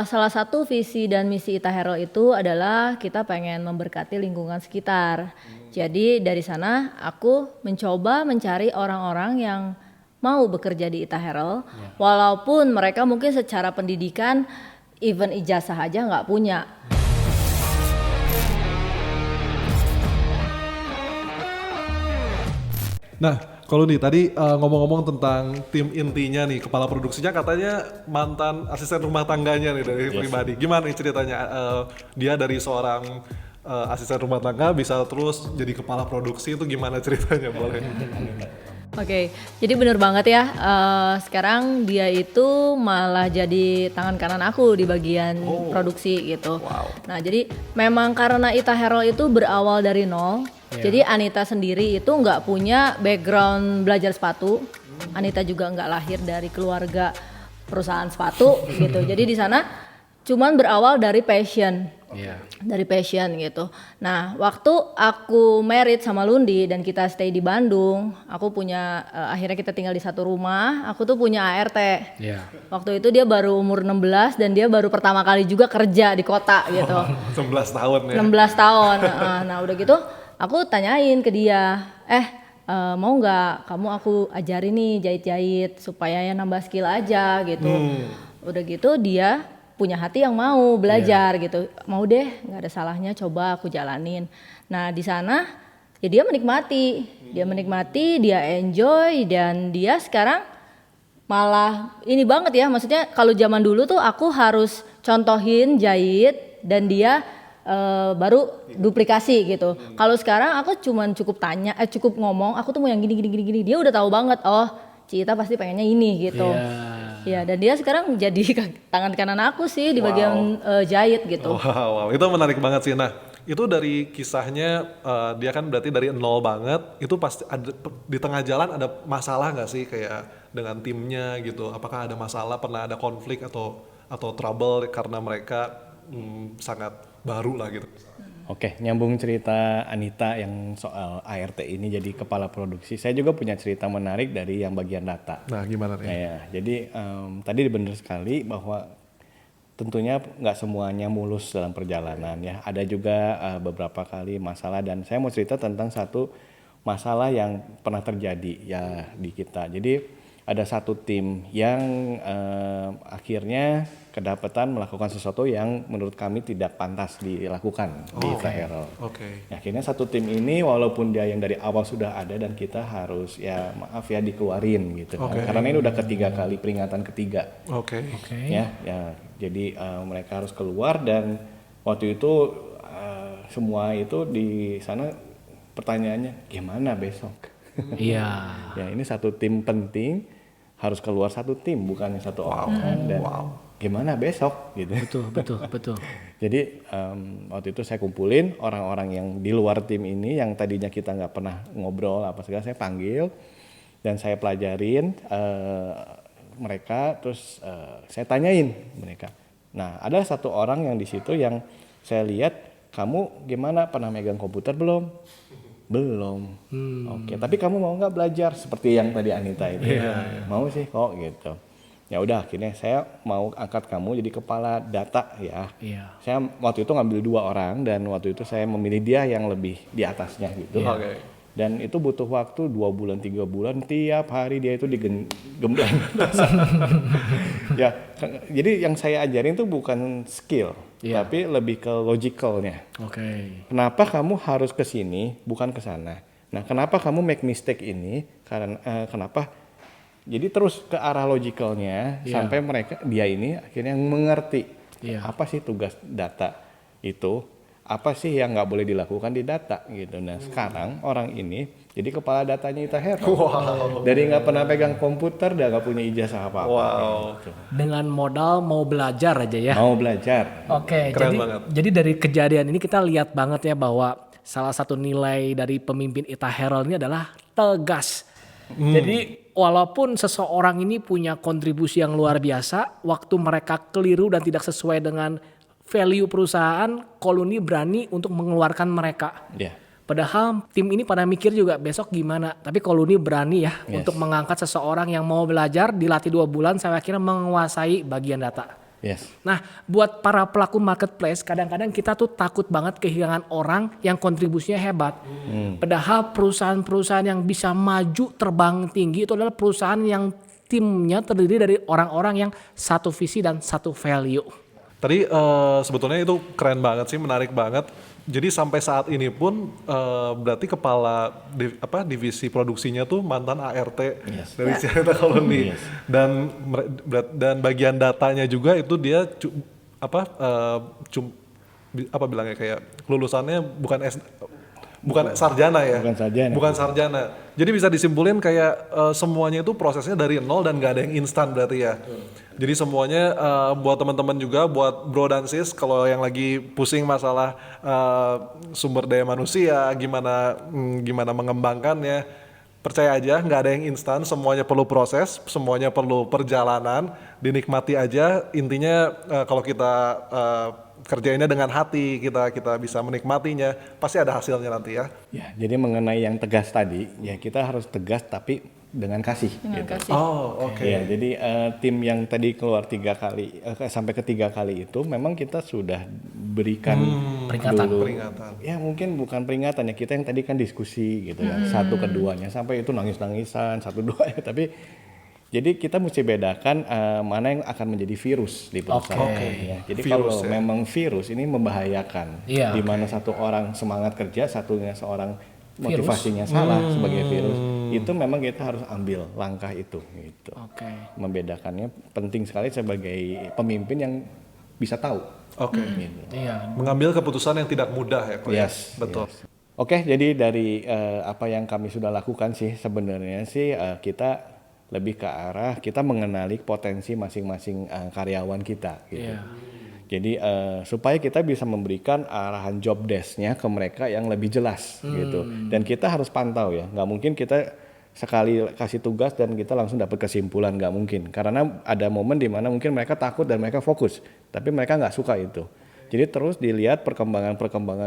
Salah satu visi dan misi Ita Herald itu adalah kita pengen memberkati lingkungan sekitar. Jadi dari sana aku mencoba mencari orang-orang yang mau bekerja di Ita Herald, walaupun mereka mungkin secara pendidikan even ijazah aja nggak punya. Nah, kalau nih tadi ngomong-ngomong tentang tim intinya nih, kepala produksinya katanya mantan asisten rumah tangganya nih dari pribadi. Gimana nih ceritanya dia dari seorang asisten rumah tangga bisa terus jadi kepala produksi, itu gimana ceritanya, boleh? Oke, jadi bener banget ya. Sekarang dia itu malah jadi tangan kanan aku di bagian produksi gitu. Wow. Nah, jadi memang karena Ita Herald itu berawal dari nol. Jadi Anita sendiri itu nggak punya background belajar sepatu. Anita juga nggak lahir dari keluarga perusahaan sepatu gitu. Jadi di sana cuman berawal dari passion. Dari passion gitu. Nah, waktu aku married sama Lundi dan kita stay di Bandung, aku punya akhirnya kita tinggal di satu rumah. Aku tuh punya ART. Waktu itu dia baru umur 16 dan dia baru pertama kali juga kerja di kota gitu. 11 tahun ya. 16 tahun. Nah, udah gitu aku tanyain ke dia, mau nggak kamu aku ajarin nih jahit-jahit supaya ya nambah skill aja gitu. Udah gitu dia punya hati yang mau belajar gitu, mau deh, nggak ada salahnya, coba aku jalanin. Nah di sana ya dia menikmati, dia enjoy, dan dia sekarang malah ini banget ya, maksudnya kalau zaman dulu tuh aku harus contohin jahit dan dia baru duplikasi gitu. Kalau sekarang aku cukup ngomong, aku tuh mau yang gini, dia udah tahu banget, oh Cita pasti pengennya ini gitu. Ya, dan dia sekarang jadi tangan kanan aku sih di bagian jahit gitu. Wow, itu menarik banget sih. Nah, itu dari kisahnya dia kan berarti dari nol banget. Itu pasti ada di tengah jalan ada masalah nggak sih kayak dengan timnya gitu? Apakah ada masalah, pernah ada konflik atau trouble karena mereka sangat baru lah gitu? Oke, nyambung cerita Anita yang soal ART ini jadi kepala produksi. Saya juga punya cerita menarik dari yang bagian data. Nah, gimana nih? Ya, jadi tadi benar sekali bahwa tentunya nggak semuanya mulus dalam perjalanan ya. Ada juga beberapa kali masalah, dan saya mau cerita tentang satu masalah yang pernah terjadi ya di kita. Jadi ada satu tim yang akhirnya kedapatan melakukan sesuatu yang menurut kami tidak pantas dilakukan di Ita Herald. Akhirnya satu tim ini walaupun dia yang dari awal sudah ada dan kita harus ya maaf ya dikeluarin gitu. Karena ini udah ketiga kali, peringatan ketiga. Ya, jadi mereka harus keluar, dan waktu itu semua itu di sana pertanyaannya gimana besok? Ya ini satu tim penting harus keluar satu tim, bukannya satu orang, dan gimana besok gitu. Betul. Jadi waktu itu saya kumpulin orang-orang yang di luar tim ini yang tadinya kita nggak pernah ngobrol apa segala, saya panggil dan saya pelajarin mereka, terus saya tanyain mereka. Nah ada satu orang yang di situ yang saya lihat, kamu gimana, pernah megang komputer belum? Belum. Oke, tapi kamu mau nggak belajar seperti yang tadi Anita itu? Mau sih kok gitu. Ya udah, akhirnya saya mau angkat kamu jadi kepala data ya. Saya waktu itu ngambil 2 orang, dan waktu itu saya memilih dia yang lebih di atasnya gitu. Dan itu butuh waktu 2 bulan 3 bulan, tiap hari dia itu digemblang. Ya, jadi yang saya ajarin itu bukan skill, tapi lebih ke logicalnya. Kenapa kamu harus ke sini bukan ke sana? Nah, kenapa kamu make mistake ini? Karena kenapa? Jadi terus ke arah logicalnya sampai dia ini akhirnya mengerti apa sih tugas data itu, apa sih yang nggak boleh dilakukan di data gitu. Nah sekarang orang ini jadi kepala datanya Ita Herald. Dari nggak pernah pegang komputer, dan nggak punya ijazah apa-apa. Gitu. Dengan modal mau belajar aja ya. Mau belajar. Oke, jadi dari kejadian ini kita lihat banget ya bahwa salah satu nilai dari pemimpin Ita Herald ini adalah tegas. Jadi walaupun seseorang ini punya kontribusi yang luar biasa, waktu mereka keliru dan tidak sesuai dengan value perusahaan, Koloni berani untuk mengeluarkan mereka. Padahal tim ini pada mikir juga besok gimana, tapi Koloni berani untuk mengangkat seseorang yang mau belajar, dilatih 2 bulan sampai akhirnya menguasai bagian data. Yes. Nah, buat para pelaku marketplace, kadang-kadang kita tuh takut banget kehilangan orang yang kontribusinya hebat. Padahal perusahaan-perusahaan yang bisa maju terbang tinggi itu adalah perusahaan yang timnya terdiri dari orang-orang yang satu visi dan satu value. Tadi sebetulnya itu keren banget sih, menarik banget. Jadi sampai saat ini pun berarti kepala divisi produksinya tuh mantan ART dari Cianita Colony. Dan bagian datanya juga itu dia bilangnya kayak lulusannya bukan sarjana ya. Bukan sarjana. Jadi bisa disimpulin kayak semuanya itu prosesnya dari nol dan gak ada yang instan berarti ya. Jadi semuanya buat teman-teman juga, buat bro dan sis kalau yang lagi pusing masalah sumber daya manusia, gimana mengembangkannya, percaya aja nggak ada yang instan, semuanya perlu proses, semuanya perlu perjalanan, dinikmati aja. Intinya kalau kita kerjainnya dengan hati, kita bisa menikmatinya, pasti ada hasilnya nanti ya. Ya, jadi mengenai yang tegas tadi, ya kita harus tegas tapi dengan kasih. Oh, oke. Ya, jadi tim yang tadi keluar 3 kali sampai ke 3 kali itu memang kita sudah berikan peringatan. Ya mungkin bukan peringatan ya, kita yang tadi kan diskusi gitu ya, satu keduanya sampai itu nangis-nangisan, 1-2 ya, tapi jadi kita mesti bedakan mana yang akan menjadi virus di perusahaan. Ya. Jadi virus, kalau memang virus ini membahayakan, di mana satu orang semangat kerja, satunya seorang motivasinya salah sebagai virus, itu memang kita harus ambil langkah itu gitu. Membedakannya penting sekali sebagai pemimpin yang bisa tahu. Gitu. Mengambil keputusan yang tidak mudah ya, Ko. Betul. Oke, jadi dari apa yang kami sudah lakukan sih sebenarnya sih kita lebih ke arah kita mengenali potensi masing-masing karyawan kita gitu. Jadi supaya kita bisa memberikan arahan job desk-nya ke mereka yang lebih jelas gitu. Dan kita harus pantau ya, nggak mungkin kita sekali kasih tugas dan kita langsung dapat kesimpulan, nggak mungkin. Karena ada momen di mana mungkin mereka takut dan mereka fokus, tapi mereka nggak suka itu. Jadi terus dilihat perkembangan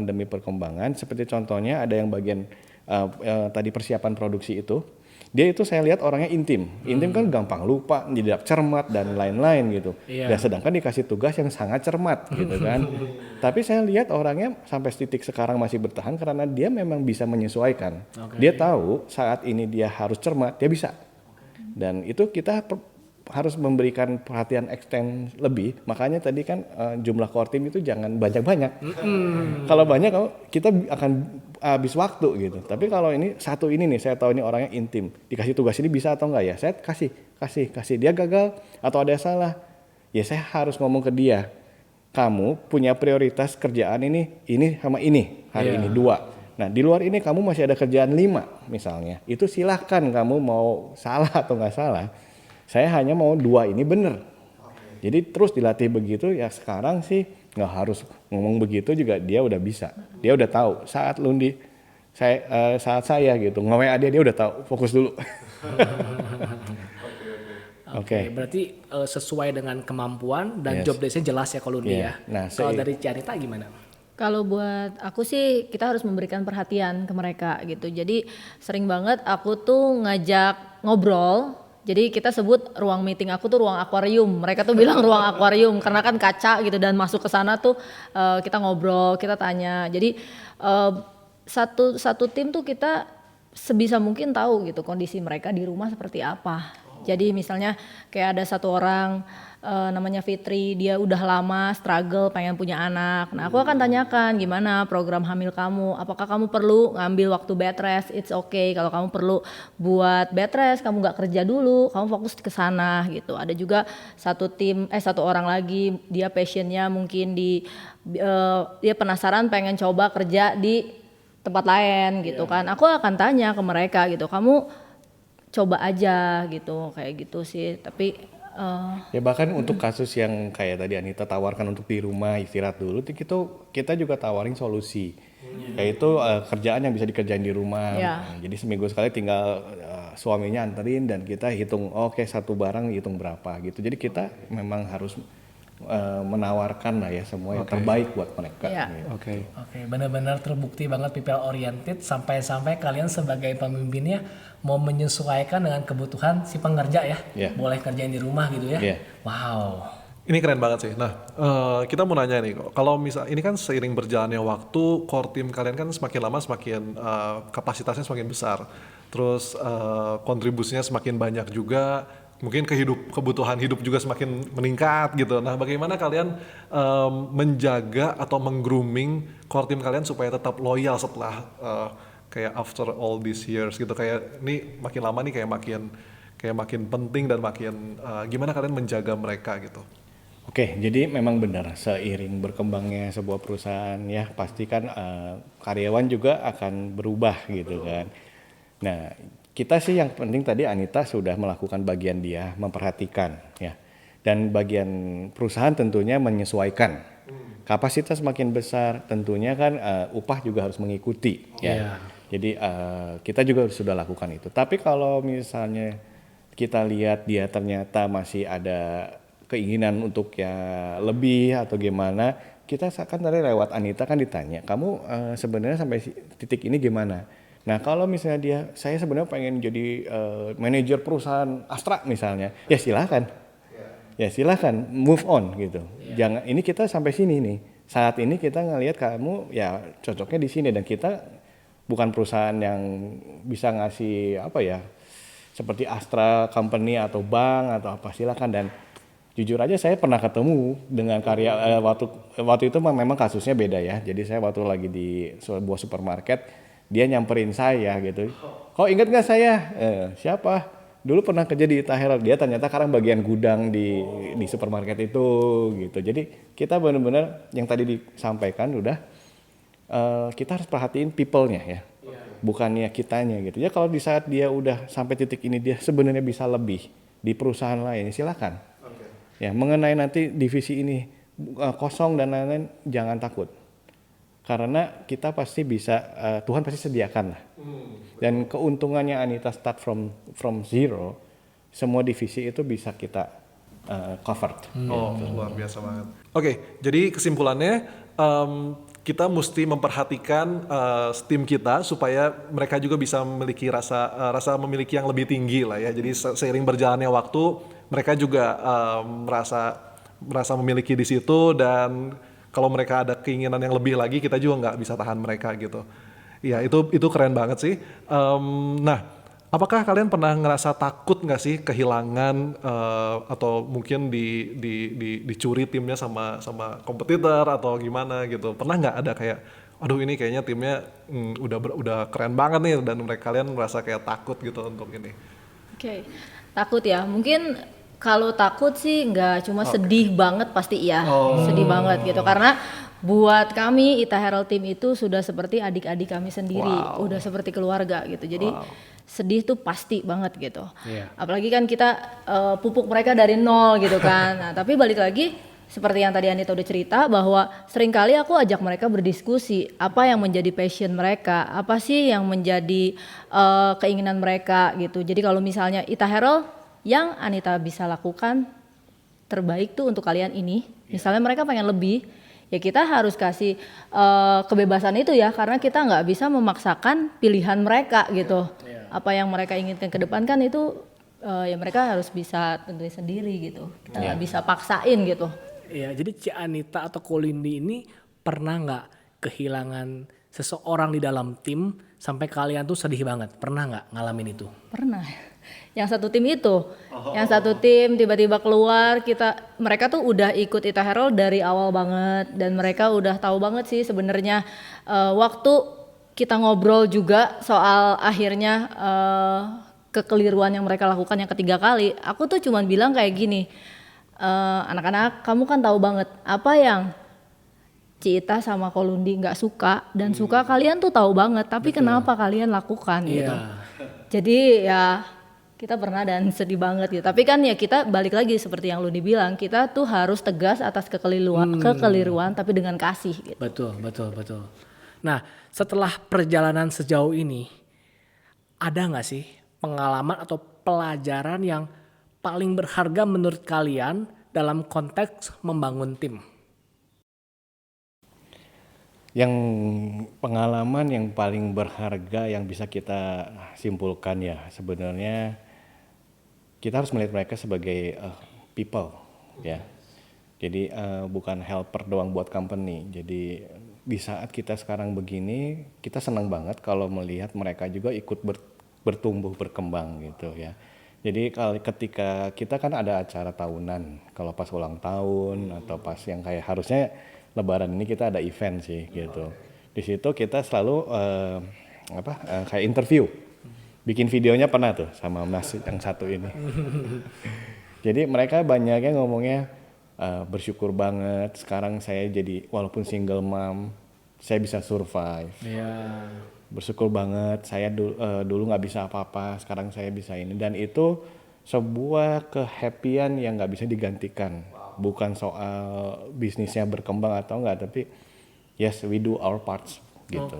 demi perkembangan. Seperti contohnya ada yang bagian tadi persiapan produksi itu. Dia itu saya lihat orangnya intim kan gampang lupa, tidak cermat dan lain-lain gitu. Dan sedangkan dikasih tugas yang sangat cermat gitu kan. Tapi saya lihat orangnya sampai titik sekarang masih bertahan karena dia memang bisa menyesuaikan. Dia tahu saat ini dia harus cermat, dia bisa. Dan itu kita harus memberikan perhatian extend lebih. Makanya tadi kan jumlah core team itu jangan banyak-banyak. Kalau banyak kita akan habis waktu gitu. Tapi kalau ini satu ini nih, saya tahu ini orangnya intim, dikasih tugas ini bisa atau enggak ya, saya kasih. Dia gagal atau ada salah, ya saya harus ngomong ke dia, kamu punya prioritas kerjaan ini sama ini hari ini 2. Nah di luar ini kamu masih ada kerjaan 5 misalnya, itu silahkan kamu mau salah atau nggak salah, saya hanya mau 2 ini bener. Jadi terus dilatih begitu ya. Sekarang sih nggak harus ngomong begitu juga, dia udah bisa, dia udah tahu saat saat saya gitu nge-WA dia udah tahu, fokus dulu. Oke. Berarti sesuai dengan kemampuan dan job desk-nya jelas ya kalau dia. Nah, kalau dari Cianita gimana? Kalau buat aku sih kita harus memberikan perhatian ke mereka gitu. Jadi sering banget aku tuh ngajak ngobrol. Jadi kita sebut ruang meeting aku tuh ruang akuarium. Mereka tuh bilang ruang akuarium karena kan kaca gitu, dan masuk ke sana tuh kita ngobrol, kita tanya. Jadi satu tim tuh kita sebisa mungkin tahu gitu kondisi mereka di rumah seperti apa. Jadi misalnya kayak ada satu orang namanya Fitri, dia udah lama struggle pengen punya anak. Nah aku akan tanyakan gimana program hamil kamu, apakah kamu perlu ngambil waktu bed rest, it's okay. Kalau kamu perlu buat bed rest, kamu gak kerja dulu, kamu fokus ke sana gitu. Ada juga satu orang lagi, dia passionnya mungkin dia penasaran pengen coba kerja di tempat lain gitu kan. Aku akan tanya ke mereka gitu, kamu coba aja gitu, kayak gitu sih. Tapi ya bahkan untuk kasus yang kayak tadi Anita tawarkan untuk di rumah istirahat dulu, kita juga tawarin solusi, yaitu kerjaan yang bisa dikerjain di rumah. Jadi seminggu sekali tinggal suaminya anterin dan kita hitung, oke, satu barang hitung berapa gitu. Jadi kita memang harus menawarkan lah ya semua yang terbaik buat mereka. Oke, benar-benar terbukti banget people oriented, sampai-sampai kalian sebagai pemimpinnya mau menyesuaikan dengan kebutuhan si pengerja ya. Boleh kerjain di rumah gitu ya. Wow. Ini keren banget sih. Nah, kita mau nanya nih, kalau misal ini kan seiring berjalannya waktu, core team kalian kan semakin lama semakin kapasitasnya semakin besar, terus kontribusinya semakin banyak juga, mungkin kebutuhan hidup juga semakin meningkat gitu. Nah, bagaimana kalian menjaga atau meng-grooming core team kalian supaya tetap loyal setelah kayak after all these years gitu, kayak ini makin lama nih kayak makin penting dan makin gimana kalian menjaga mereka gitu. Oke, jadi memang benar seiring berkembangnya sebuah perusahaan ya pasti kan karyawan juga akan berubah gitu kan. Nah, kita sih yang penting tadi Anita sudah melakukan bagian dia memperhatikan ya. Dan bagian perusahaan tentunya menyesuaikan. Kapasitas makin besar tentunya kan upah juga harus mengikuti ya. Jadi kita juga sudah lakukan itu. Tapi kalau misalnya kita lihat dia ternyata masih ada keinginan untuk ya lebih atau gimana, kita kan tadi lewat Anita kan ditanya, kamu sebenarnya sampai titik ini gimana? Nah kalau misalnya saya sebenarnya pengen jadi manajer perusahaan Astra misalnya, ya silahkan, move on gitu. Jangan, ini kita sampai sini nih, saat ini kita ngelihat kamu ya cocoknya di sini dan kita bukan perusahaan yang bisa ngasih apa ya, seperti Astra Company atau bank atau apa, silahkan. Dan jujur aja saya pernah ketemu dengan waktu itu memang kasusnya beda ya. Jadi saya waktu lagi di sebuah supermarket, dia nyamperin saya gitu. Kok inget nggak saya? Siapa? Dulu pernah kerja di Ita Herald. Dia ternyata sekarang bagian gudang di supermarket itu gitu. Jadi kita benar-benar yang tadi disampaikan udah kita harus perhatiin people-nya ya. Bukannya kitanya gitu. Ya kalau di saat dia udah sampai titik ini dia sebenarnya bisa lebih di perusahaan lain, silakan. Ya, mengenai nanti divisi ini kosong dan lain-lain, jangan takut. Karena kita pasti bisa, Tuhan pasti sediakan lah. Dan keuntungannya Anita start from zero, semua divisi itu bisa kita covered. Luar biasa banget. Oke, jadi kesimpulannya kita mesti memperhatikan tim kita supaya mereka juga bisa memiliki rasa memiliki yang lebih tinggi lah ya. Jadi seiring berjalannya waktu mereka juga merasa memiliki di situ, dan kalau mereka ada keinginan yang lebih lagi kita juga nggak bisa tahan mereka gitu. Ya itu keren banget sih. Nah, apakah kalian pernah ngerasa takut nggak sih kehilangan atau mungkin dicuri timnya sama kompetitor atau gimana gitu? Pernah nggak ada kayak, aduh ini kayaknya timnya udah keren banget nih, dan kalian merasa kayak takut gitu untuk ini? Oke, takut ya. Mungkin kalau takut sih nggak, cuma sedih banget pasti iya. Sedih banget gitu, karena buat kami Ita Herald Team itu sudah seperti adik-adik kami sendiri, udah seperti keluarga gitu. Jadi sedih tuh pasti banget gitu. Apalagi kan kita pupuk mereka dari nol gitu kan. Nah, tapi balik lagi seperti yang tadi Anita udah cerita, bahwa seringkali aku ajak mereka berdiskusi apa yang menjadi passion mereka, apa sih yang menjadi keinginan mereka gitu. Jadi kalau misalnya Ita Herald, yang Anita bisa lakukan terbaik tuh untuk kalian ini, misalnya mereka pengen lebih, ya kita harus kasih kebebasan itu ya, karena kita nggak bisa memaksakan pilihan mereka gitu. Apa yang mereka inginkan ke depan kan itu ya mereka harus bisa tentuin sendiri gitu. Kita nggak bisa paksain gitu. Iya, jadi Ci Anita atau Kolindi ini pernah nggak kehilangan seseorang di dalam tim sampai kalian tuh sedih banget? Pernah nggak ngalamin itu? Pernah. Yang satu tim itu, yang satu tim tiba-tiba keluar, mereka tuh udah ikut Ita Herald dari awal banget, dan mereka udah tahu banget sih sebenarnya waktu kita ngobrol juga soal akhirnya kekeliruan yang mereka lakukan yang ketiga kali, aku tuh cuman bilang kayak gini, anak-anak kamu kan tahu banget apa yang Ci Ita sama Kolundi nggak suka dan suka, kalian tuh tahu banget, tapi kenapa kalian lakukan gitu. Jadi ya kita pernah dan sedih banget gitu. Tapi kan ya kita balik lagi seperti yang Lundi bilang, kita tuh harus tegas atas kekeliruan tapi dengan kasih gitu. Betul. Nah, setelah perjalanan sejauh ini, ada nggak sih pengalaman atau pelajaran yang paling berharga menurut kalian dalam konteks membangun tim? Yang pengalaman yang paling berharga yang bisa kita simpulkan ya sebenarnya kita harus melihat mereka sebagai people ya. Jadi bukan helper doang buat company. Jadi di saat kita sekarang begini, kita senang banget kalau melihat mereka juga ikut bertumbuh berkembang gitu ya. Jadi ketika kita kan ada acara tahunan, kalau pas ulang tahun atau pas yang kayak harusnya Lebaran ini kita ada event sih gitu. Di situ kita selalu kayak interview, bikin videonya pernah tuh sama Mas yang satu ini. Jadi mereka banyaknya ngomongnya bersyukur banget sekarang saya jadi walaupun single mom saya bisa survive. Iya. Bersyukur banget saya dulu nggak bisa apa-apa sekarang saya bisa ini, dan itu sebuah kehappyan yang nggak bisa digantikan. Bukan soal bisnisnya berkembang atau enggak, tapi yes we do our parts gitu.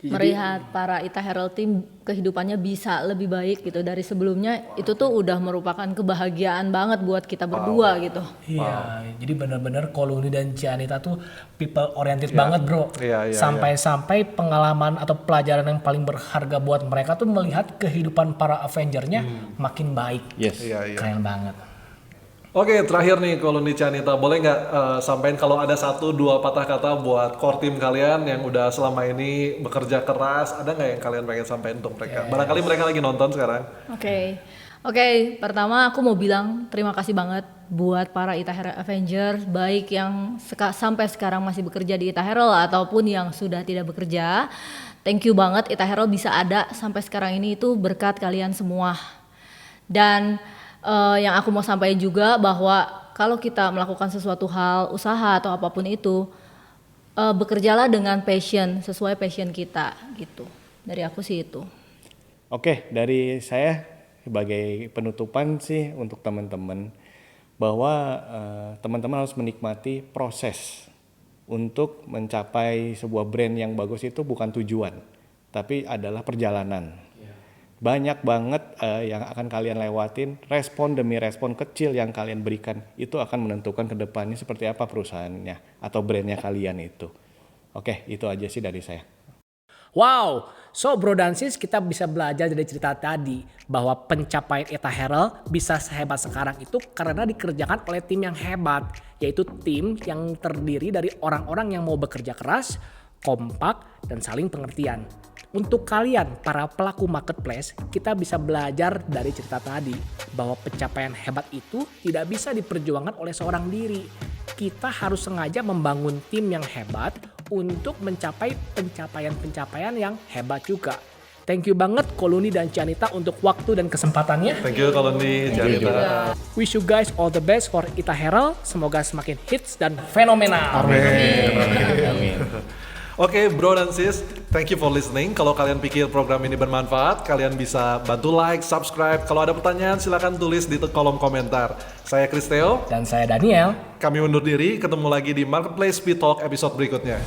Melihat para Ita Herald Team kehidupannya bisa lebih baik gitu dari sebelumnya, itu tuh udah merupakan kebahagiaan banget buat kita berdua gitu. Iya, jadi benar-benar Koloni dan Cianita tuh people oriented banget bro. Sampai-sampai pengalaman atau pelajaran yang paling berharga buat mereka tuh melihat kehidupan para Avenger-nya makin baik. Yes. Keren banget. Oke, terakhir nih Koloni Cianita, boleh nggak sampaikan kalau ada 1-2 patah kata buat core team kalian yang udah selama ini bekerja keras, ada nggak yang kalian pengen sampaikan untuk mereka? Barangkali mereka lagi nonton sekarang. Oke, pertama aku mau bilang terima kasih banget buat para Ita Herald Avengers, baik yang sampai sekarang masih bekerja di Ita Herald ataupun yang sudah tidak bekerja. Thank you banget, Ita Herald bisa ada sampai sekarang ini itu berkat kalian semua. Dan yang aku mau sampaikan juga bahwa kalau kita melakukan sesuatu hal, usaha atau apapun itu, bekerjalah dengan passion, sesuai passion kita gitu. Dari aku sih itu. Oke, dari saya sebagai penutupan sih untuk teman-teman, bahwa teman-teman harus menikmati proses untuk mencapai sebuah brand yang bagus. Itu bukan tujuan, tapi adalah perjalanan. Banyak banget yang akan kalian lewatin, respon demi respon kecil yang kalian berikan itu akan menentukan ke depannya seperti apa perusahaannya atau brandnya kalian itu. Oke, itu aja sih dari saya. Wow, so bro dan sis, kita bisa belajar dari cerita tadi bahwa pencapaian Ita Herald bisa sehebat sekarang itu karena dikerjakan oleh tim yang hebat, yaitu tim yang terdiri dari orang-orang yang mau bekerja keras, kompak, dan saling pengertian. Untuk kalian para pelaku marketplace, kita bisa belajar dari cerita tadi bahwa pencapaian hebat itu tidak bisa diperjuangkan oleh seorang diri. Kita harus sengaja membangun tim yang hebat untuk mencapai pencapaian-pencapaian yang hebat juga. Thank you banget Koloni dan Cianita untuk waktu dan kesempatannya. Thank you Koloni, Cianita. Wish you guys all the best for Ita Herald. Semoga semakin hits dan fenomenal. Amin. Oke, bro dan sis, thank you for listening. Kalau kalian pikir program ini bermanfaat, kalian bisa bantu like, subscribe. Kalau ada pertanyaan, silakan tulis di kolom komentar. Saya Kristeo. Dan saya Daniel. Kami undur diri, ketemu lagi di Marketplace Speed Talk episode berikutnya.